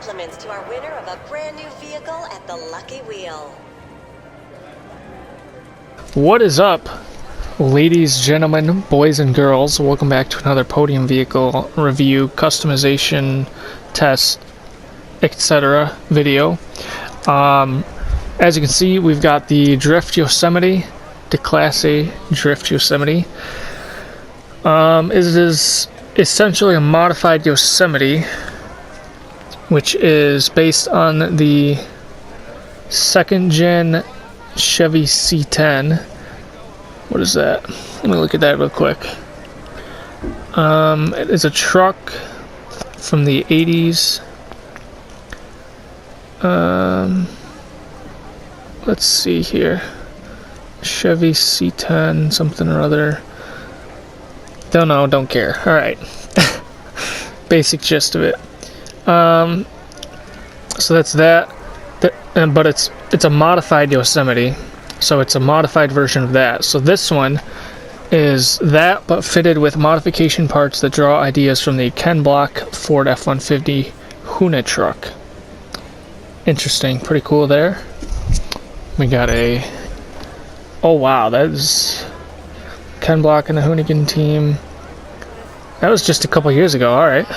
compliments to our winner of a brand new vehicle at the Lucky Wheel. What is up, ladies, gentlemen, boys, and girls? Welcome back to another podium vehicle review, customization, test, etc. video. As you can see, we've got the Drift Yosemite, Declasse Drift Yosemite. It is essentially a modified Yosemite, which is based on the second gen Chevy C10. What is that? Let me look at that real quick. It is a truck from the 80s. Let's see here. Chevy C10 something or other. Don't know, don't care. Alright. Basic gist of it. So that's that. But it's a modified Yosemite. So it's a modified version of that. So this one is that, but fitted with modification parts that draw ideas from the Ken Block Ford F-150 Hoonitruck. Interesting. Pretty cool there. We got a... Oh wow, that is Ken Block and the Hoonigan team. That was just a couple years ago, alright.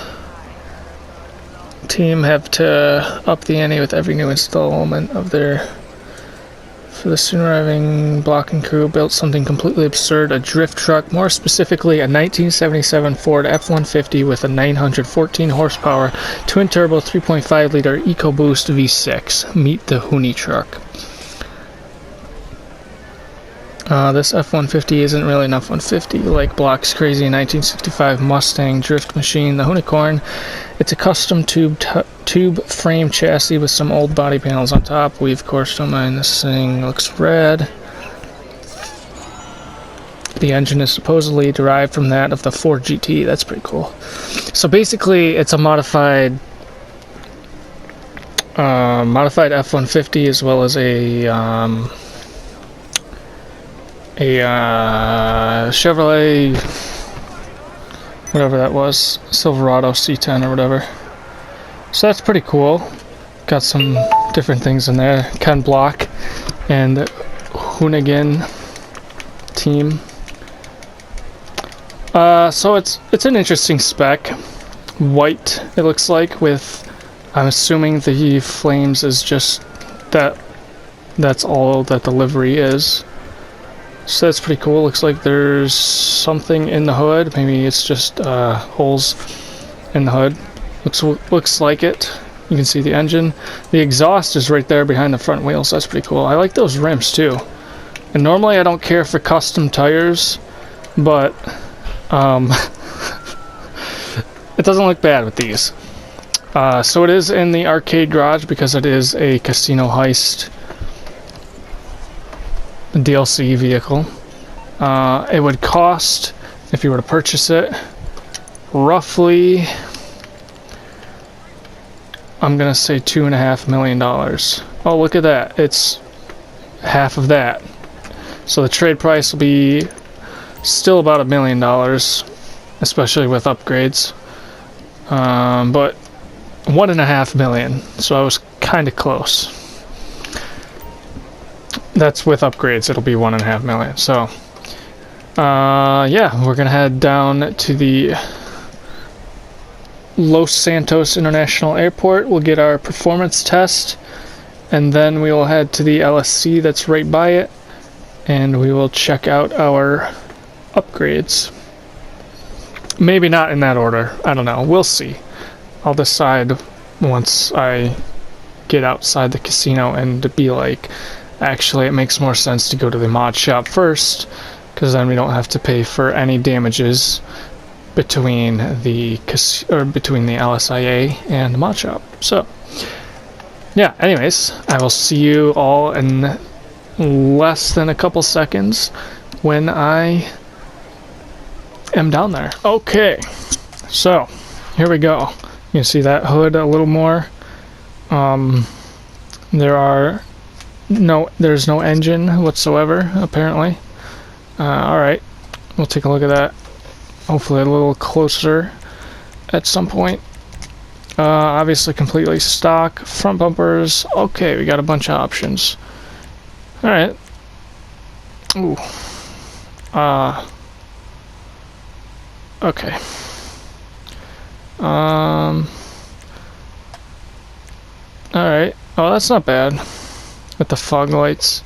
Team have to up the ante with every new installment of their... For the soon arriving Block and crew built something completely absurd, a drift truck, more specifically a 1977 Ford F-150 with a 914 horsepower, twin-turbo 3.5-liter EcoBoost V6. Meet the Hoonitruck. This F-150 isn't really an F-150 like Block's crazy 1965 Mustang drift machine, the Hoonicorn. It's a custom tube frame chassis with some old body panels on top. We, of course, don't mind this thing. Looks rad. The engine is supposedly derived from that of the Ford GT. That's pretty cool. So basically, it's a modified F-150 as well as a Chevrolet, whatever that was, Silverado C10 or whatever. So that's pretty cool. Got some different things in there. Ken Block and Hoonigan team. So it's an interesting spec. White, it looks like, with, I'm assuming the flames is just that. That's all that the livery is. So that's pretty cool. Looks like there's something in the hood. Maybe it's just holes in the hood. Looks like it. You can see the engine. The exhaust is right there behind the front wheels. That's pretty cool. I like those rims too. And normally I don't care for custom tires, but it doesn't look bad with these. So it is in the arcade garage because it is a casino heist DLC vehicle. It would cost, if you were to purchase it, roughly, I'm gonna say $2.5 million. Oh, look at that. It's half of that. So the trade price will be still about $1 million, especially with upgrades. But $1.5 million. So I was kind of close. That's with upgrades, it'll be $1.5 million. So, yeah, we're gonna head down to the Los Santos International Airport. We'll get our performance test, and then we will head to the LSC that's right by it, and we will check out our upgrades. Maybe not in that order. I don't know. We'll see. I'll decide once I get outside the casino and to be like, actually, it makes more sense to go to the mod shop first, because then we don't have to pay for any damages between the LSIA and the mod shop. So, yeah. Anyways, I will see you all in less than a couple seconds when I am down there. Okay. So, here we go. You can see that hood a little more. There's no engine whatsoever, apparently. Alright, we'll take a look at that. Hopefully a little closer at some point. Obviously completely stock. Front bumpers. Okay, we got a bunch of options. Alright. Ooh. Okay. Alright. Oh, that's not bad. With the fog lights.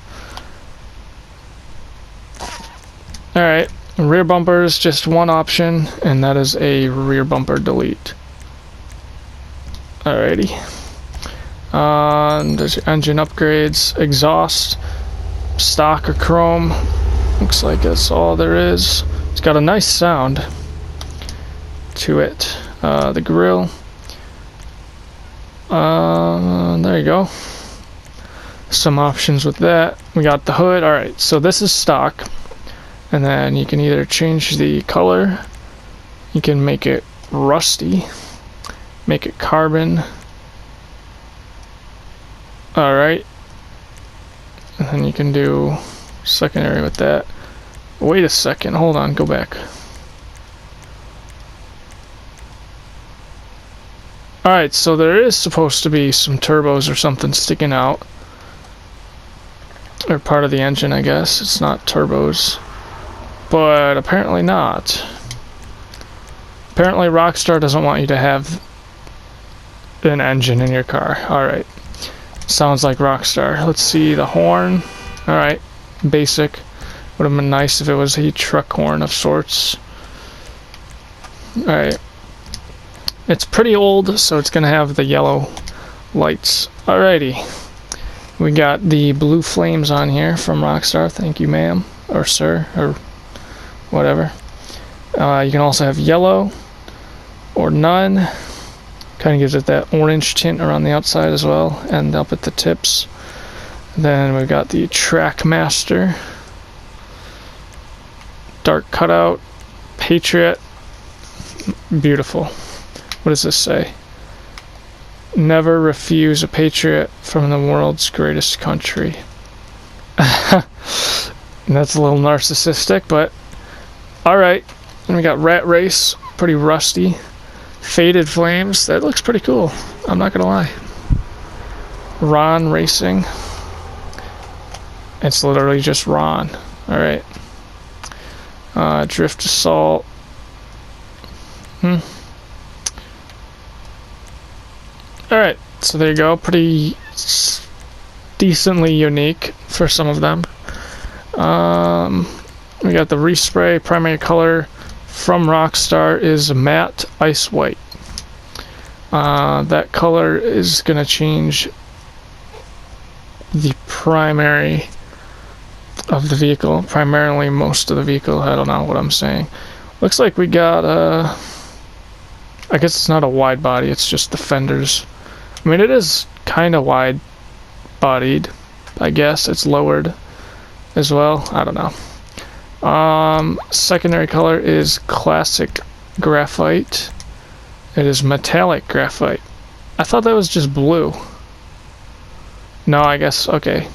Alright. Rear bumpers, just one option, and that is a rear bumper delete. Alrighty. There's your engine upgrades, exhaust, stock or chrome. Looks like that's all there is. It's got a nice sound to it. The grill. There you go. Some options with that. We got the hood. Alright, so this is stock. And then you can either change the color, you can make it rusty, make it carbon. Alright. And then you can do secondary with that. Wait a second, hold on, go back. Alright, so there is supposed to be some turbos or something sticking out. Or part of the engine, I guess. It's not turbos. But apparently not. Apparently Rockstar doesn't want you to have an engine in your car. Alright. Sounds like Rockstar. Let's see the horn. Alright. Basic. Would have been nice if it was a truck horn of sorts. Alright. It's pretty old, so it's going to have the yellow lights. Alrighty. We got the blue flames on here from Rockstar. Thank you, ma'am. Or sir. Or whatever. You can also have yellow or none. Kind of gives it that orange tint around the outside as well, and up at the tips. Then we've got the Trackmaster, dark cutout, Patriot. Beautiful. What does this say? Never refuse a Patriot from the world's greatest country. That's a little narcissistic, but alright. And we got Rat Race, pretty rusty. Faded Flames, that looks pretty cool. I'm not gonna lie. Ron Racing. It's literally just Ron. Alright. Drift Assault. Alright, so there you go. Pretty decently unique for some of them. We got the respray. Primary color from Rockstar is matte ice white. That color is going to change the primary of the vehicle. Primarily most of the vehicle. I don't know what I'm saying. Looks like we got I guess it's not a wide body, it's just the fenders. I mean, it is kind of wide bodied. I guess it's lowered as well. I don't know. Secondary color is classic graphite. It is metallic graphite. I thought that was just blue. No, I guess, okay.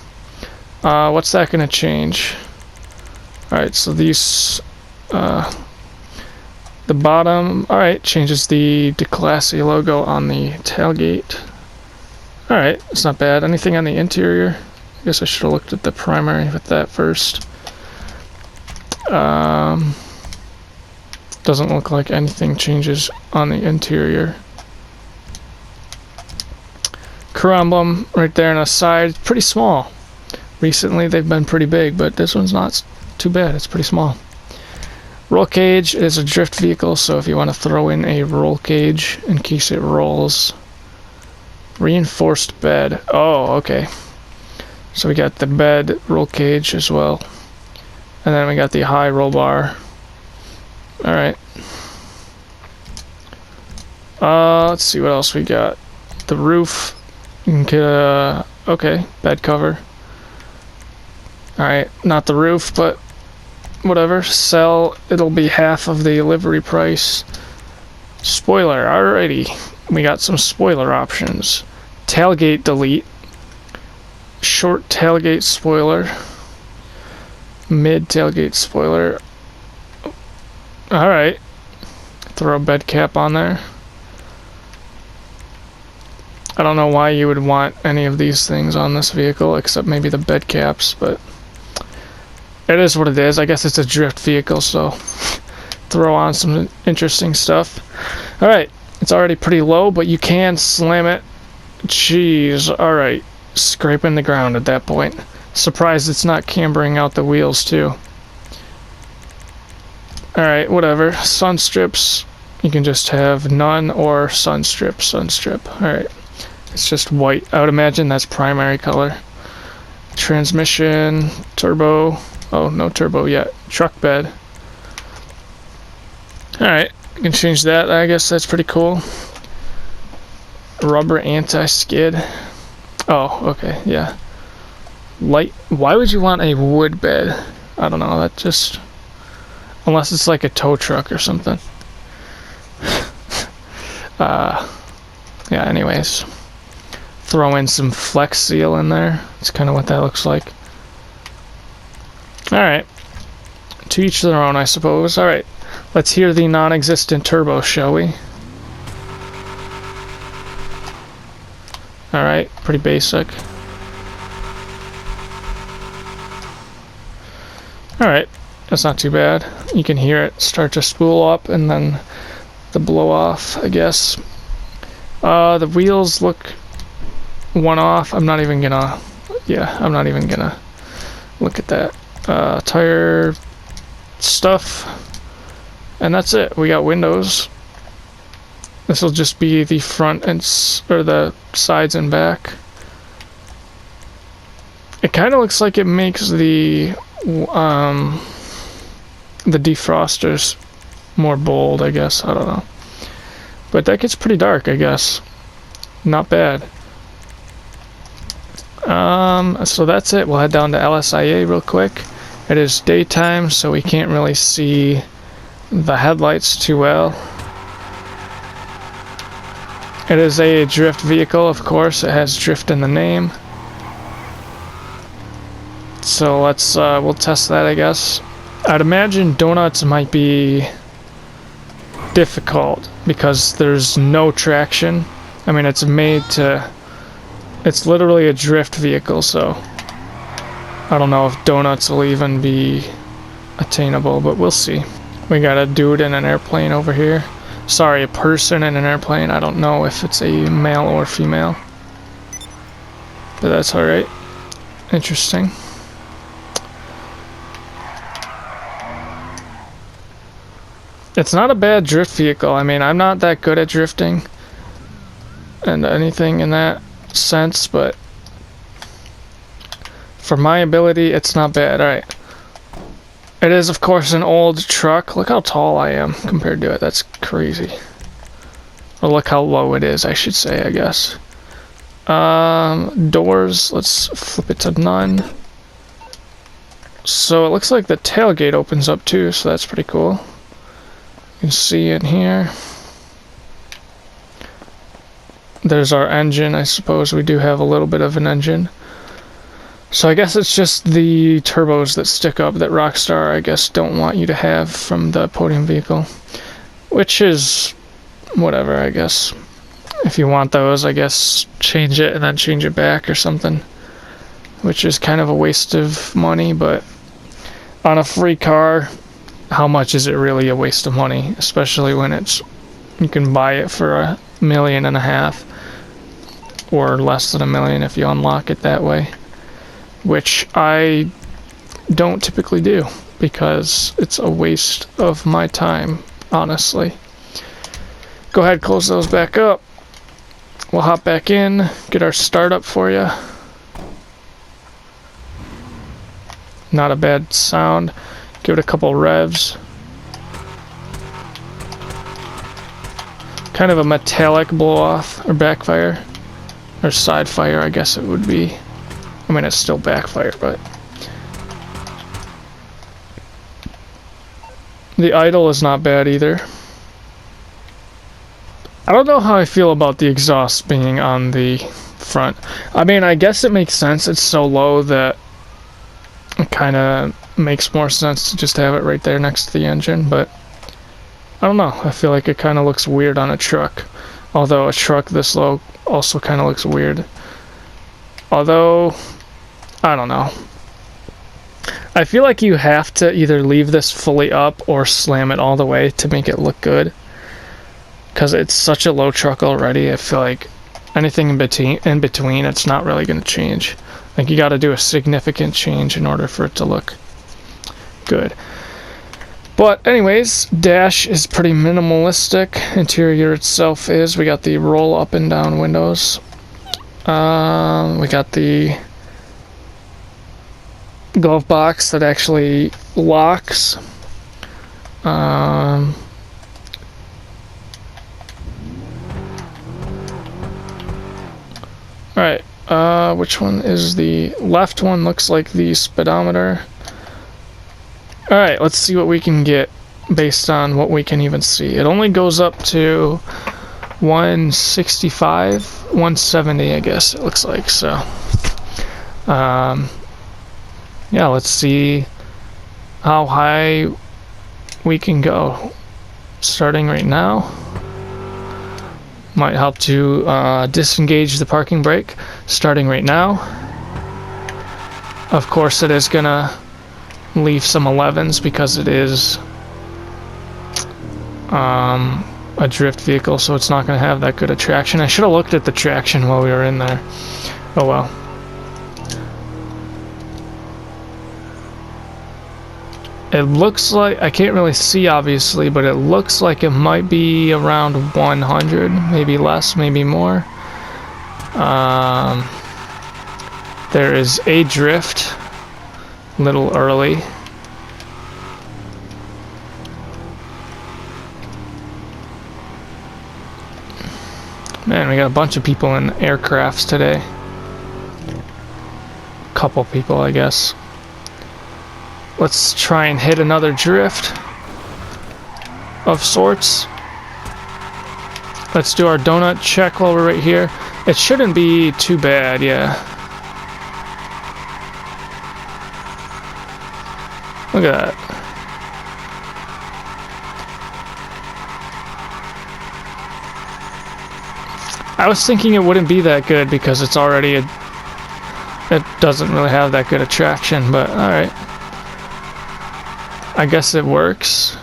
What's that gonna change? Alright, so these, the bottom, alright, changes the Declasse logo on the tailgate. Alright, it's not bad. Anything on the interior? I guess I should have looked at the primary with that first. Doesn't look like anything changes on the interior. Crew emblem right there on the side, pretty small. Recently they've been pretty big, but this one's not too bad, it's pretty small. Roll cage is a drift vehicle, so if you want to throw in a roll cage in case it rolls. Reinforced bed. Oh, okay. So we got the bed roll cage as well. And then we got the high roll bar. Alright. Let's see what else we got. The roof. You can get okay, bed cover. Alright, not the roof, but whatever. Sell, it'll be half of the livery price. Spoiler, alrighty. We got some spoiler options. Tailgate delete. Short tailgate spoiler. Mid tailgate spoiler. Alright. Throw a bed cap on there. I don't know why you would want any of these things on this vehicle, except maybe the bed caps, but it is what it is. I guess it's a drift vehicle, so throw on some interesting stuff. Alright, it's already pretty low, but you can slam it. Jeez, alright. Scraping the ground at that point. Surprised it's not cambering out the wheels, too. Alright, whatever. Sun strips, you can just have none or sun strip. Alright. It's just white. I would imagine that's primary color. Transmission, turbo. Oh, no turbo yet. Truck bed. Alright, you can change that. I guess that's pretty cool. Rubber anti-skid. Oh, okay, yeah. Light. Why would you want a wood bed? I don't know, that just... Unless it's like a tow truck or something. Yeah, anyways. Throw in some Flex Seal in there. That's kind of what that looks like. Alright. To each their own, I suppose. Alright. Let's hear the non-existent turbo, shall we? Alright, pretty basic. Alright, that's not too bad. You can hear it start to spool up and then the blow off, I guess. The wheels look one off. I'm not even gonna look at that. Tire stuff. And that's it. We got windows. This will just be the front and or the sides and back. It kind of looks like it makes the defrosters more bold, I guess. I don't know. But that gets pretty dark, I guess. Not bad. So that's it. We'll head down to LSIA real quick. It is daytime, so we can't really see the headlights too well. It is a drift vehicle, of course. It has drift in the name. So let's we'll test that, I guess. I'd imagine donuts might be difficult because there's no traction. I mean, it's literally a drift vehicle, so I don't know if donuts will even be attainable, but we'll see. We got a dude in an airplane over here. Sorry, a person in an airplane. I don't know if it's a male or female, but that's alright. Interesting. It's not a bad drift vehicle. I mean, I'm not that good at drifting and anything in that sense, but for my ability, it's not bad. Alright. It is, of course, an old truck. Look how tall I am compared to it. That's crazy. Or look how low it is, I should say, I guess. Doors, let's flip it to none. So it looks like the tailgate opens up too, so that's pretty cool. You can see it here. There's our engine. I suppose we do have a little bit of an engine. So I guess it's just the turbos that stick up that Rockstar, I guess, don't want you to have from the podium vehicle. Which is whatever, I guess. If you want those, I guess change it and then change it back or something. Which is kind of a waste of money, but on a free car, how much is it really a waste of money? Especially when you can buy it for $1.5 million. Or less than $1 million if you unlock it that way. Which I don't typically do because it's a waste of my time, honestly. Go ahead, close those back up. We'll hop back in, get our startup for you. Not a bad sound. Give it a couple revs. Kind of a metallic blow off or backfire. Or side fire, I guess it would be. I mean, it's still backfire, but the idle is not bad either. I don't know how I feel about the exhaust being on the front. I mean, I guess it makes sense. It's so low that it kind of makes more sense to just have it right there next to the engine, but I don't know. I feel like it kind of looks weird on a truck. Although a truck this low also kind of looks weird. Although, I don't know. I feel like you have to either leave this fully up or slam it all the way to make it look good. Because it's such a low truck already, I feel like anything in between, it's not really going to change. Like, you got to do a significant change in order for it to look good. But anyways, dash is pretty minimalistic. Interior itself is. We got the roll up and down windows. We got the glove box that actually locks. Alright, which one is the left one? Looks like the speedometer. Alright, let's see what we can get based on what we can even see. It only goes up to 165, 170, I guess it looks like. So, yeah, let's see how high we can go. Starting right now. Might help to disengage the parking brake. Starting right now. Of course, it is gonna leave some 11s because it is a drift vehicle, so it's not going to have that good a traction. I should have looked at the traction while we were in there. Oh well. It looks like, I can't really see obviously, but it looks like it might be around 100, maybe less, maybe more. There is a drift. Little early. Man, we got a bunch of people in aircrafts today. Couple people, I guess. Let's try and hit another drift of sorts. Let's do our donut check while we're right here. It shouldn't be too bad, yeah. Look at that. I was thinking it wouldn't be that good because it's already it doesn't really have that good a traction, but alright. I guess it works.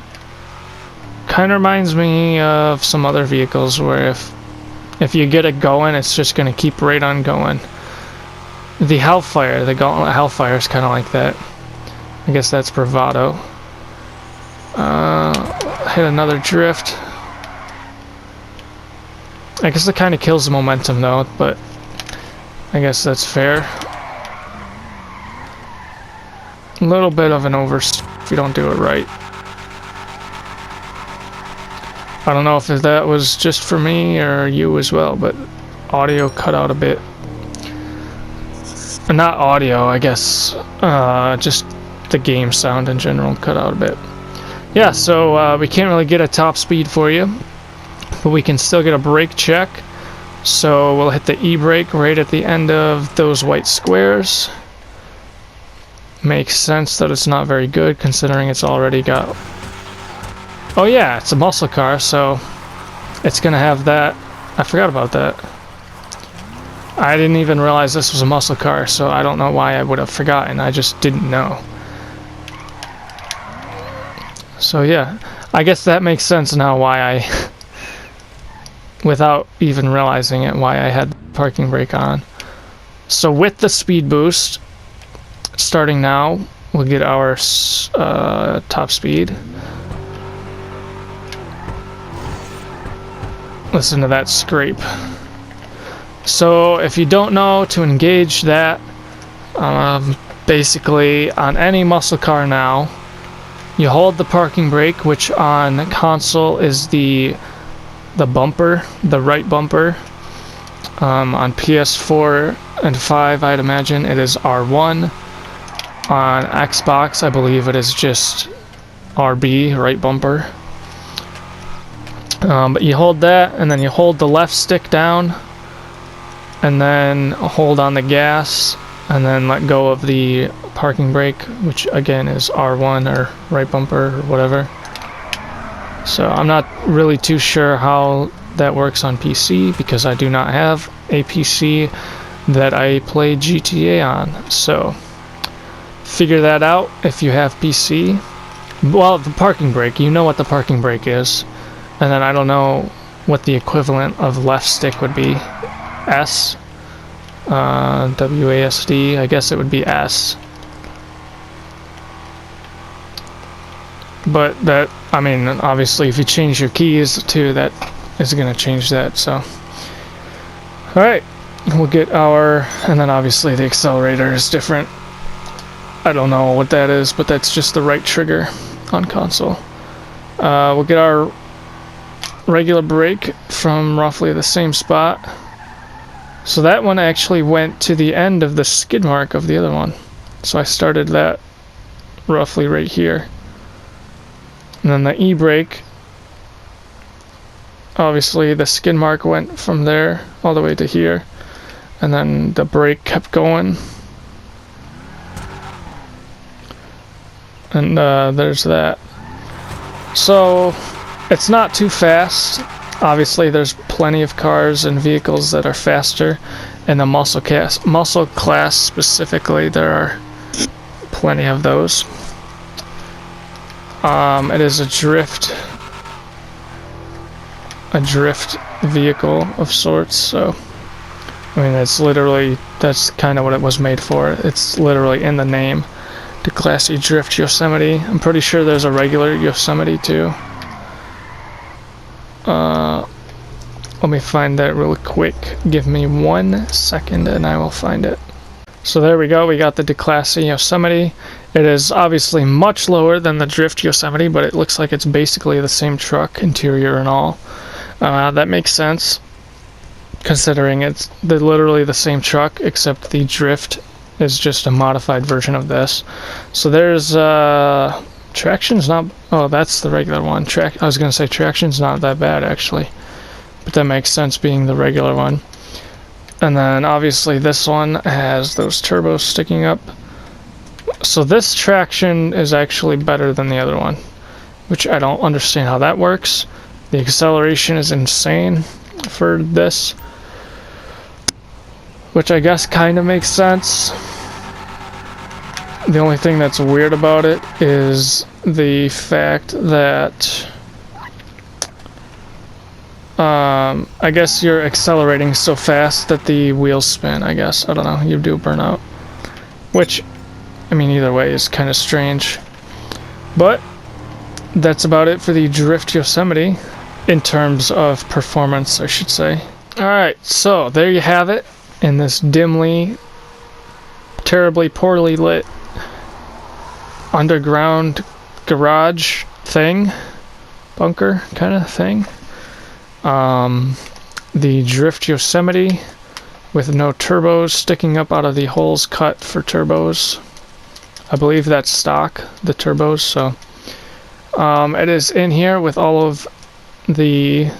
Kinda reminds me of some other vehicles where if you get it going, it's just gonna keep right on going. The Hellfire, the Gauntlet Hellfire is kinda like that. I guess that's bravado. Hit another drift. I guess it kind of kills the momentum though, but I guess that's fair. A little bit of an oversteer if you don't do it right. I don't know if that was just for me or you as well, but audio cut out a bit. Not audio, I guess. Just the game sound in general cut out a bit. Yeah, so we can't really get a top speed for you, but we can still get a brake check. So we'll hit the e-brake right at the end of those white squares. Makes sense that it's not very good considering it's already got... Oh yeah, it's a muscle car, so it's gonna have that. I forgot about that. I didn't even realize this was a muscle car, so I don't know why I would have forgotten. I just didn't know. So yeah, I guess that makes sense now why I, without even realizing it, why I had parking brake on. So with the speed boost, starting now, we'll get our top speed. Listen to that scrape. So if you don't know to engage that, basically on any muscle car now, you hold the parking brake, which on console is the bumper, the right bumper. On PS4 and 5, I'd imagine it is R1. On Xbox, I believe it is just RB, right bumper. But you hold that, and then you hold the left stick down, and then hold on the gas, and then let go of the parking brake, which again is R1 or right bumper or whatever. So I'm not really too sure how that works on PC, because I do not have a PC that I play GTA on. So figure that out if you have PC. Well, the parking brake, you know what the parking brake is. And then I don't know what the equivalent of left stick would be. S. WASD, I guess it would be S. But that, I mean, obviously if you change your keys too, that is going to change that, so. Alright, we'll get our, and then obviously the accelerator is different. I don't know what that is, but that's just the right trigger on console. We'll get our regular brake from roughly the same spot. So that one actually went to the end of the skid mark of the other one. So I started that roughly right here. And then the e-brake, obviously the skid mark went from there all the way to here. And then the brake kept going. And there's that. So it's not too fast. Obviously there's plenty of cars and vehicles that are faster. In the muscle class specifically, there are plenty of those. It is a drift vehicle of sorts, so I mean that's kind of what it was made for. It's literally in the name. Declasse Drift Yosemite. I'm pretty sure there's a regular Yosemite too. Let me find that real quick. Give me 1 second and I will find it. So there we go, we got the Declasse Yosemite. It is obviously much lower than the Drift Yosemite, but it looks like it's basically the same truck, interior and all. That makes sense, considering it's literally the same truck, except the Drift is just a modified version of this. So there's traction's not, oh, that's the regular one. I was gonna say traction's not that bad actually, but that makes sense being the regular one. And then obviously this one has those turbos sticking up. So this traction is actually better than the other one, which I don't understand how that works. The acceleration is insane for this, which I guess kind of makes sense. The only thing that's weird about it is the fact that I guess you're accelerating so fast that the wheels spin, I guess. I don't know, you do burnout. Which, I mean, either way is kind of strange. But that's about it for the Drift Yosemite, in terms of performance, I should say. Alright, so there you have it, in this dimly, terribly poorly lit underground garage thing, bunker kind of thing. The Drift Yosemite with no turbos sticking up out of the holes cut for turbos. I believe that's stock, the turbos, so it is in here with all of the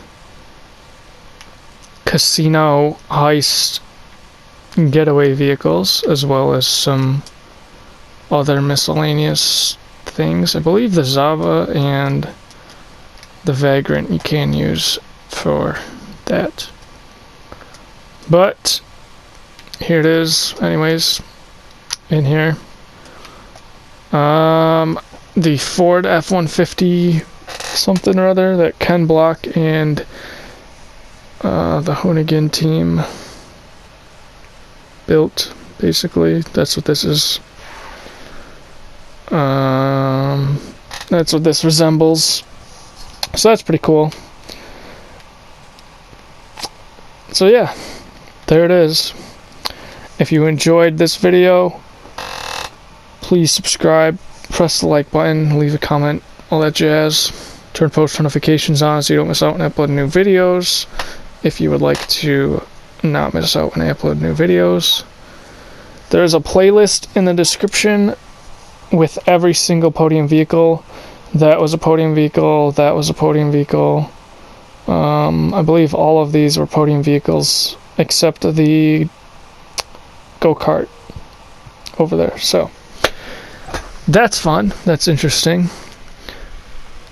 casino heist getaway vehicles, as well as some other miscellaneous things. I believe the Zava and the Vagrant you can use for that. But here it is anyways, in here. The Ford F-150 something or other that Ken Block and the Hoonigan team built, basically. That's what this is. That's what this resembles. So that's pretty cool. So yeah, there it is. If you enjoyed this video, please subscribe, press the like button, leave a comment, all that jazz. Turn post notifications on so you don't miss out when I upload new videos, if you would like to not miss out when I upload new videos. There's a playlist in the description with every single podium vehicle. That was a podium vehicle, that was a podium vehicle. I believe all of these were podium vehicles except the go-kart over there. So that's fun, that's interesting.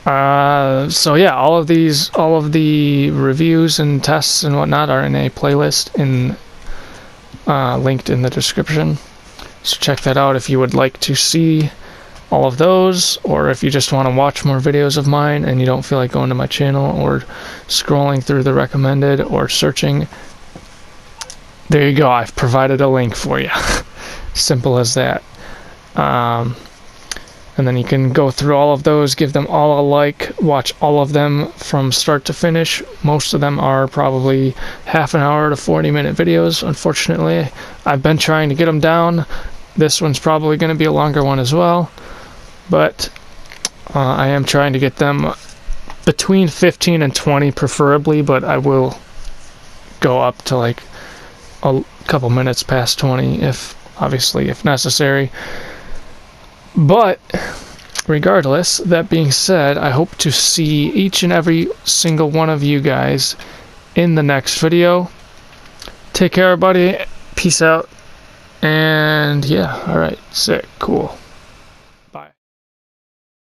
So yeah, all of the reviews and tests and whatnot are in a playlist linked in the description. So check that out if you would like to see all of those, or if you just want to watch more videos of mine and you don't feel like going to my channel or scrolling through the recommended or searching. There you go, I've provided a link for you. Simple as that. And then you can go through all of those, give them all a like, watch all of them from start to finish. Most of them are probably half an hour to 40-minute videos, unfortunately. I've been trying to get them down. This one's probably going to be a longer one as well. But I am trying to get them between 15 and 20 preferably, but I will go up to like a couple minutes past 20 if necessary. But regardless, that being said, I hope to see each and every single one of you guys in the next video. Take care, everybody. Peace out. And yeah, alright, sick, cool.